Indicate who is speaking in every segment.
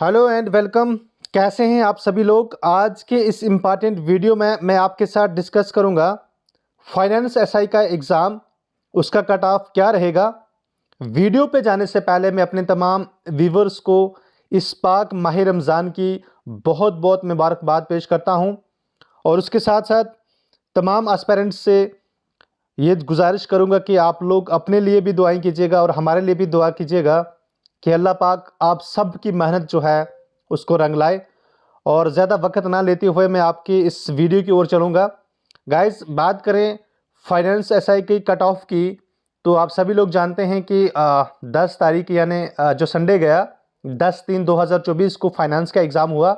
Speaker 1: Hello and welcome. कैसे हैं आप सभी लोग। आज के इस इम्पॉर्टेंट वीडियो में मैं आपके साथ डिस्कस करूंगा फाइनेंस एसआई का एग्ज़ाम, उसका कट ऑफ क्या रहेगा। वीडियो पे जाने से पहले मैं अपने तमाम व्यूवर्स को इस पाक माह रमज़ान की बहुत बहुत मुबारकबाद पेश करता हूं और उसके साथ साथ तमाम एस्पिरेंट्स से ये गुजारिश करूंगा कि आप लोग अपने लिए भी दुआएं कीजिएगा और हमारे लिए भी दुआ कीजिएगा कि अल्लाह पाक आप सब की मेहनत जो है उसको रंग लाए। और ज़्यादा वक्त ना लेते हुए मैं आपकी इस वीडियो की ओर चलूँगा। गाइस, बात करें फाइनेंस एसआई की कट ऑफ की, तो आप सभी लोग जानते हैं कि 10 तारीख यानी जो संडे गया 10/3/2024 को फाइनेंस का एग्ज़ाम हुआ।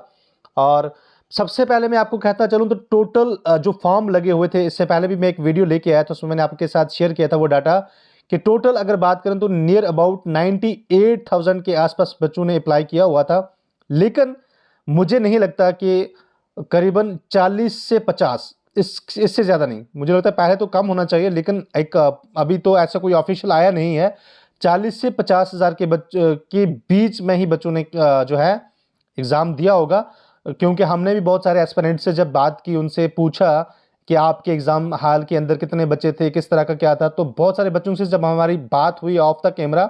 Speaker 1: और सबसे पहले मैं आपको कहता चलूँ तो टोटल जो फॉर्म लगे हुए थे, इससे पहले भी मैं एक वीडियो लेके आया था, उसमें मैंने आपके साथ शेयर किया था वो डाटा कि टोटल अगर बात करें तो नियर अबाउट 98,000 के आसपास बच्चों ने अप्लाई किया हुआ था। लेकिन मुझे नहीं लगता कि करीबन 40 से 50 इससे ज़्यादा नहीं, मुझे लगता है पहले तो कम होना चाहिए, लेकिन एक अभी तो ऐसा कोई ऑफिशियल आया नहीं है। 40 से 50 हज़ार के बीच में ही बच्चों ने जो है एग्ज़ाम दिया होगा। क्योंकि हमने भी बहुत सारे एस्पिरेंट से जब बात की, उनसे पूछा कि आपके एग्ज़ाम हाल के अंदर कितने बच्चे थे, किस तरह का क्या था, तो बहुत सारे बच्चों से जब हमारी बात हुई ऑफ द कैमरा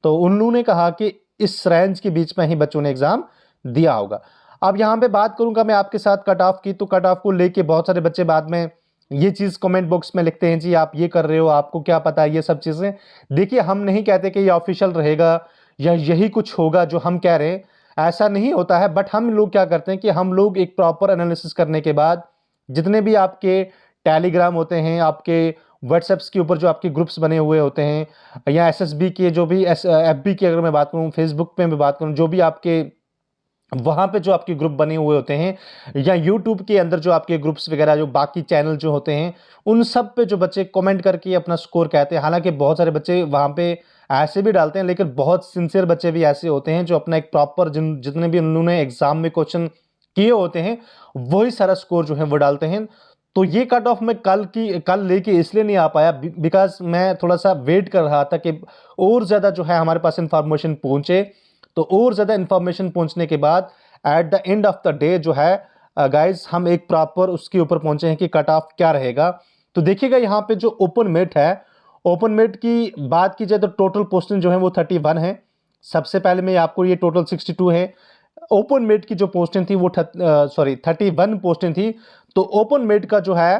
Speaker 1: तो उन्होंने कहा कि इस रेंज के बीच में ही बच्चों ने एग्ज़ाम दिया होगा। अब यहाँ पे बात करूंगा मैं आपके साथ कट ऑफ की, तो कट ऑफ को लेके बहुत सारे बच्चे बाद में ये चीज़ कमेंट बॉक्स में लिखते हैं, जी आप ये कर रहे हो, आपको क्या पता है, ये सब चीज़ें। देखिए, हम नहीं कहते कि ये ऑफिशियल रहेगा या यही कुछ होगा जो हम कह रहे हैं, ऐसा नहीं होता है। बट हम लोग क्या करते हैं कि हम लोग एक प्रॉपर एनालिसिस करने के बाद जितने भी आपके टेलीग्राम होते हैं, आपके व्हाट्सएप्स के ऊपर जो आपके ग्रुप्स बने हुए होते हैं, या एसएसबी के जो भी एफबी की अगर मैं बात करूं, फेसबुक पे मैं बात करूं, जो भी आपके वहां पे जो आपके ग्रुप बने हुए होते हैं, या यूट्यूब के अंदर जो आपके ग्रुप्स वगैरह जो बाकी चैनल जो होते हैं, उन सब पे जो बच्चे कमेंट करके अपना स्कोर कहते हैं। हालांकि बहुत सारे बच्चे वहां पे ऐसे भी डालते हैं, लेकिन बहुत सिंसियर बच्चे भी ऐसे होते हैं जो अपना एक प्रॉपर जितने भी उन्होंने एग्जाम में क्वेश्चन किए होते हैं वही सारा स्कोर जो है वो डालते हैं। तो ये कट ऑफ मैं कल लेके इसलिए नहीं आ पाया बिकॉज मैं थोड़ा सा वेट कर रहा था कि और ज़्यादा जो है हमारे पास इंफॉर्मेशन पहुंचे। तो और ज़्यादा इंफॉर्मेशन पहुंचने के बाद at the end of the day जो है गाइज हम एक प्रॉपर उसके ऊपर पहुंचे हैं कि कट ऑफ क्या रहेगा। तो देखिएगा यहाँ पे जो ओपन मेट है, ओपन मेट की बात की जाए तो टोटल पोस्टिंग जो है वो 31 है। सबसे पहले मैं आपको ये टोटल 62 है। ओपन मेट की जो पोस्टिंग थी वो 31 पोस्टिंग थी। तो ओपन मेट का जो है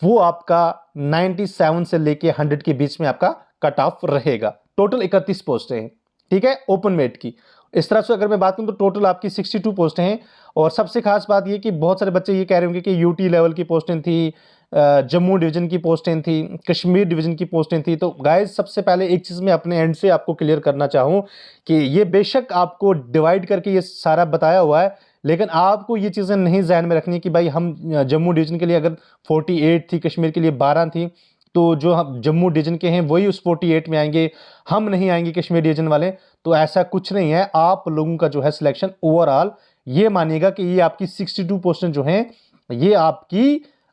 Speaker 1: वो आपका 97 से लेके 100 के बीच में आपका कट ऑफ रहेगा। टोटल 31 पोस्टें हैं, ठीक है, ओपन मेट की। इस तरह से अगर मैं बात करूं तो टोटल आपकी 62 पोस्टें हैं। और सबसे खास बात ये कि बहुत सारे बच्चे ये कह रहे होंगे कि यूटी लेवल की पोस्टें थी, जम्मू डिवीजन की पोस्टें थी, कश्मीर डिवीजन की पोस्टें थी। तो गाइज, सबसे पहले एक चीज़ मैं अपने एंड से आपको क्लियर करना चाहूँ कि ये बेशक आपको डिवाइड करके ये सारा बताया हुआ है, लेकिन आपको ये चीज़ें नहीं जहन में रखनी कि भाई हम जम्मू डिवीजन के लिए अगर 48 थी, कश्मीर के लिए 12 थी, तो जो हम जम्मू डिवीजन के हैं वही उस 48 में आएंगे, हम नहीं आएंगे कश्मीर डिवीजन वाले। तो ऐसा कुछ नहीं है। आप लोगों का जो है सिलेक्शन ओवरऑल ये मानिएगा कि ये आपकी 62 पोस्टें जो हैं ये आपकी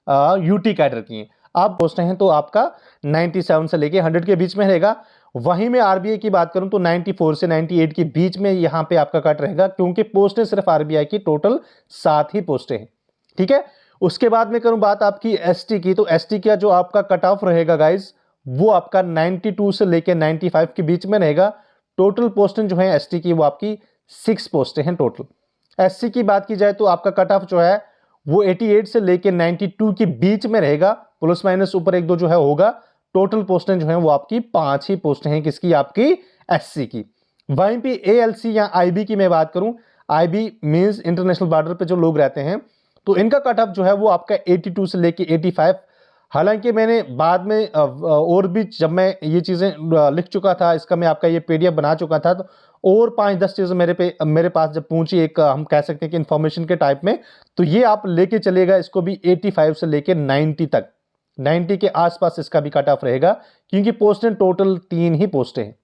Speaker 1: यूटी कैडर की हैं। आप पोस्टें हैं तो आपका 97 से लेके 100 के बीच में रहेगा। वहीं में आरबीआई की बात करूं तो 94 से 98 के बीच में यहां पे आपका कट रहेगा, क्योंकि पोस्टें सिर्फ आरबीआई की टोटल 7 ही पोस्टें हैं, ठीक है। उसके बाद में करूं बात आपकी एसटी की, तो एसटी का जो आपका कट ऑफ रहेगा गाइज वो आपका 92 से लेके 95 के बीच में रहेगा। टोटल पोस्टें जो है एसटी की वो आपकी 6 पोस्टें हैं टोटल। एससी की बात की जाए तो आपका कट ऑफ जो है वो 88 से लेके 92 के बीच में रहेगा, प्लस माइनस ऊपर एक दो जो है होगा। टोटल पोस्टें जो है वो आपकी 5 ही पोस्टें हैं, किसकी, आपकी एससी की। वहीं पे एएलसी या आईबी की मैं बात करूं, आईबी मींस इंटरनेशनल बॉर्डर पे जो लोग रहते हैं, तो इनका कट ऑफ जो है वो आपका 82 से लेके 85। हालांकि मैंने बाद में और भी जब मैं ये चीज़ें लिख चुका था, इसका मैं आपका ये पीडीएफ बना चुका था, तो और 5-10 चीज़ें मेरे पास जब पहुंची, एक हम कह सकते हैं कि इन्फॉर्मेशन के टाइप में, तो ये आप लेके चलेगा इसको भी 85 से लेके 90 तक, 90 के आसपास इसका भी कट ऑफ रहेगा, क्योंकि पोस्टें टोटल 3 ही पोस्टें हैं,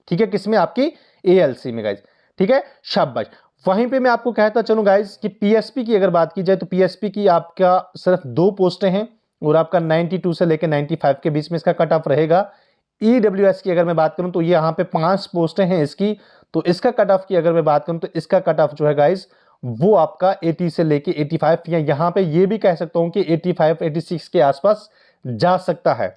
Speaker 1: ठीक है, किसमें, आपकी एएलसी में गाइज, ठीक है, शाबाश। वहीं पे मैं आपको कहता चलूं गाइज कि पीएसपी की अगर बात की जाए तो पीएसपी की आपका सिर्फ 2 पोस्टें हैं और आपका 92 से लेकर 95 के बीच में इसका कट ऑफ रहेगा। EWS की अगर मैं बात करूं तो ये यहाँ पे 5 पोस्टें हैं इसकी, तो इसका कट ऑफ की अगर मैं बात करूं तो इसका कट ऑफ जो है गाइस वो आपका 80 से लेके 85 या यहाँ पे ये भी कह सकता हूं कि 85 86 के आसपास जा सकता है।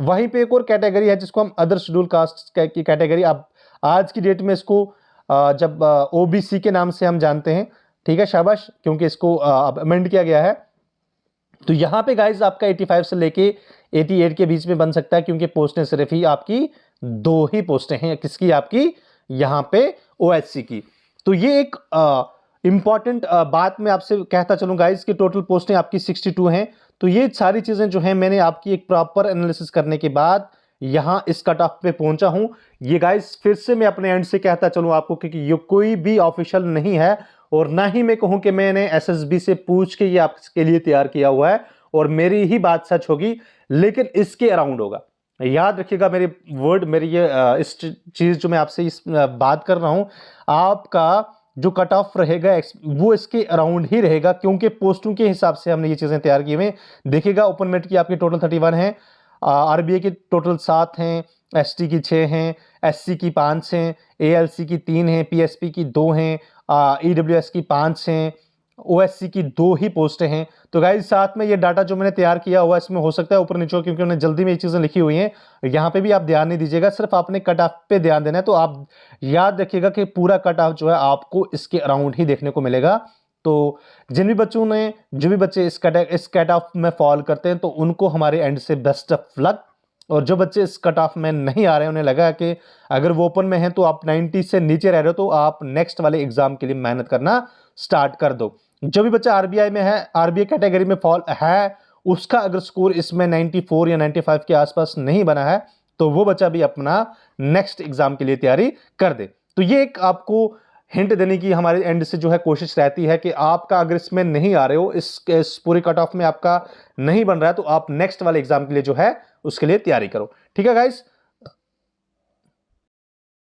Speaker 1: वहीं पे एक और कैटेगरी है जिसको हम अदर शेड्यूल कास्ट की कैटेगरी, अब आज की डेट में इसको जब OBC के नाम से हम जानते हैं, ठीक है, शाबाश, क्योंकि इसको अब अमेंड किया गया है। तो यहाँ पे गाइज आपका 85 से लेके 88 के बीच में बन सकता है, क्योंकि पोस्टें सिर्फ ही आपकी 2 ही पोस्टें हैं, किसकी, आपकी यहाँ पे OHC की। तो ये एक इंपॉर्टेंट बात मैं आपसे कहता चलूं गाइज कि टोटल पोस्टें आपकी 62 हैं। तो ये सारी चीजें जो हैं मैंने आपकी एक प्रॉपर एनालिसिस करने के बाद यहां इस कट ऑफ पे पहुंचा हूं। ये गाइस फिर से मैं अपने एंड से कहता चलूं आपको, क्योंकि ये कोई भी ऑफिशियल नहीं है और ना ही मैं कहूं कि मैंने SSB से पूछ के ये आपके लिए तैयार किया हुआ है और मेरी ही बात सच होगी, लेकिन इसके अराउंड होगा। याद रखिएगा मेरे वर्ड, मेरी ये इस चीज जो मैं आपसे इस बात कर रहा हूं, आपका जो कट ऑफ रहेगा वो इसके अराउंड ही रहेगा, क्योंकि पोस्टों के हिसाब से हमने ये चीजें तैयार की हुई। देखिएगा ओपन मेरिट की आपकी टोटल 31 है, RBI की टोटल 7 हैं, ST की 6 हैं, SC की 5 हैं, ALC की 3 हैं, PSP की 2 हैं, EWS की 5 हैं, OSC की 2 ही पोस्टें हैं। तो गाइस साथ में ये डाटा जो मैंने तैयार किया हुआ है इसमें हो सकता है ऊपर नीचे हो, क्योंकि उन्होंने जल्दी में ये चीजें लिखी हुई हैं। यहाँ पे भी आप ध्यान नहीं दीजिएगा, सिर्फ आपने कट ऑफ पे ध्यान देना है। तो आप याद रखिएगा कि पूरा कट ऑफ जो है आपको इसके अराउंड ही देखने को मिलेगा। तो जो भी बच्चे इस कट ऑफ में फॉल करते हैं तो उनको हमारे एंड से बेस्ट ऑफ लक। और जो बच्चे इस कट ऑफ में नहीं आ रहे हैं, उन्हें लगा कि अगर वो ओपन में हैं तो आप 90 से नीचे रह रहे हो, तो आप नेक्स्ट वाले एग्जाम के लिए मेहनत करना स्टार्ट कर दो। जो भी बच्चा RBI में है, RBI कैटेगरी में फॉल है, उसका अगर स्कोर इसमें 94 या 95 के आसपास नहीं बना है, तो वो बच्चा भी अपना नेक्स्ट एग्जाम के लिए तैयारी कर दे। तो ये एक आपको हिंट देने की हमारे एंड से जो है कोशिश रहती है कि आपका अगर इसमें नहीं आ रहे हो, इस पूरे कट ऑफ में आपका नहीं बन रहा है, तो आप नेक्स्ट वाले एग्जाम के लिए जो है उसके लिए तैयारी करो। ठीक है गाइस,